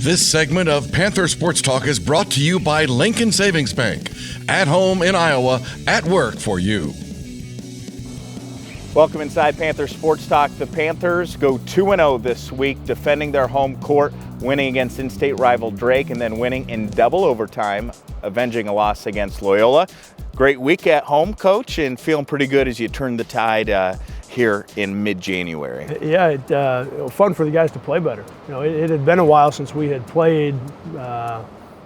This segment of Panther Sports Talk is brought to you by Lincoln Savings Bank. At home in Iowa, at work for you. Welcome inside Panther Sports Talk. The Panthers go 2-0 this week, defending their home court, winning against in-state rival Drake, and then winning in double overtime, avenging a loss against Loyola. Great week at home, Coach, and feeling pretty good as you turn the tide here in mid-January. Yeah, fun for the guys to play better. It had been a while since we had played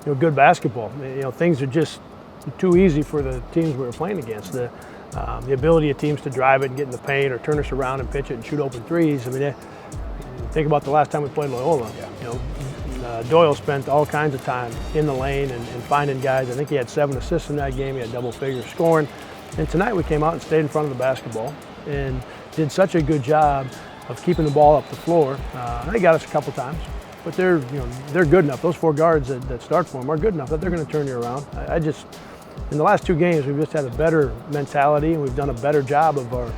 good basketball. Things are just too easy for the teams we were playing against. The ability of teams to drive it and get in the paint or turn us around and pitch it and shoot open threes. Think about the last time we played Loyola. Doyle spent all kinds of time in the lane and finding guys. I think he had 7 assists in that game. He had double figure scoring. And tonight we came out and stayed in front of the basketball and did such a good job of keeping the ball up the floor. They got us a couple times, but they're good enough. Those 4 guards that start for them are good enough that they're going to turn you around. In the last 2 games, we've just had a better mentality, and we've done a better job of our,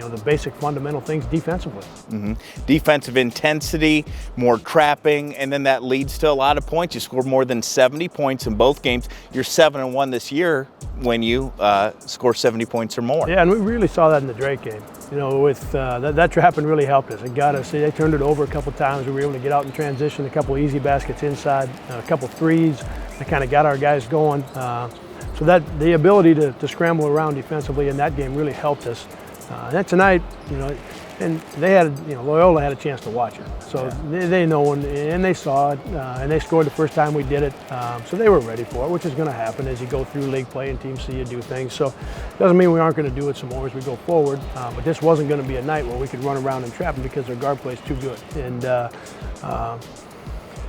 the basic fundamental things defensively. Mm-hmm. Defensive intensity, more trapping, and then that leads to a lot of points. You scored more than 70 points in both games. You're 7-1 this year when you score 70 points or more. Yeah, and we really saw that in the Drake game. With that trapping really helped us. It got us. They turned it over a couple times. We were able to get out in transition, a couple easy baskets inside, a couple threes that kind of got our guys going. So that the ability to scramble around defensively in that game really helped us. And then tonight, and they had, Loyola had a chance to watch it. So they know and they saw it, and they scored the first time we did it. So they were ready for it, which is going to happen as you go through league play and teams see you do things. So it doesn't mean we aren't going to do it some more as we go forward. But this wasn't going to be a night where we could run around and trap them because their guard play is too good. And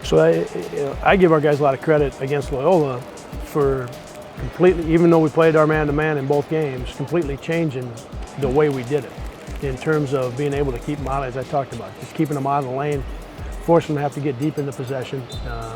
so I give our guys a lot of credit against Loyola for completely, even though we played our man-to-man in both games, completely changing the way we did it in terms of being able to keep them out, as I talked about, just keeping them out of the lane, forcing them to have to get deep into possession.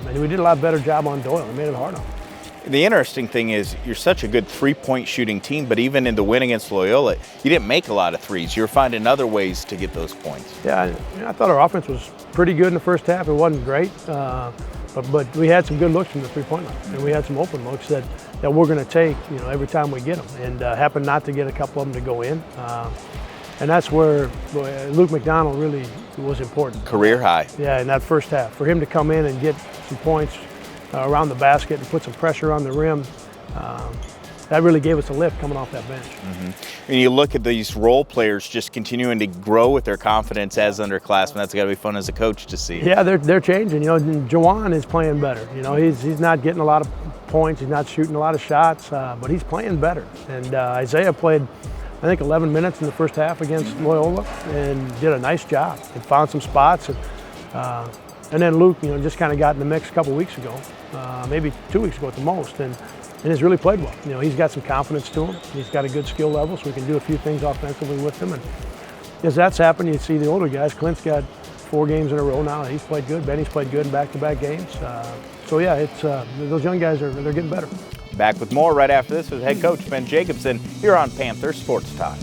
And we did a lot better job on Doyle. We made it hard on him. The interesting thing is you're such a good three-point shooting team, but even in the win against Loyola, you didn't make a lot of threes. You were finding other ways to get those points. Yeah, I thought our offense was pretty good in the first half. It wasn't great, but we had some good looks from the three-point line, and we had some open looks that we're going to take, every time we get them, and happened not to get a couple of them to go in. And that's where Luke McDonald really was important. Career high. Yeah, in that first half. For him to come in and get some points around the basket and put some pressure on the rim, that really gave us a lift coming off that bench. Mm-hmm. And you look at these role players just continuing to grow with their confidence as underclassmen. That's got to be fun as a coach to see. Yeah, they're changing. Jawan is playing better. He's not getting a lot of points. He's not shooting a lot of shots, but he's playing better. And Isaiah played, I think, 11 minutes in the first half against Loyola and did a nice job and found some spots. And then Luke, just kind of got in the mix a couple weeks ago, maybe 2 weeks ago at the most, and has really played well. He's got some confidence to him. He's got a good skill level, so we can do a few things offensively with him. And as that's happened, you see the older guys. Clint's got 4 games in a row now. He's played good. Benny's played good in back-to-back games. So yeah, it's those young guys they're getting better. Back with more right after this with head coach Ben Jacobson here on Panther Sports Talk.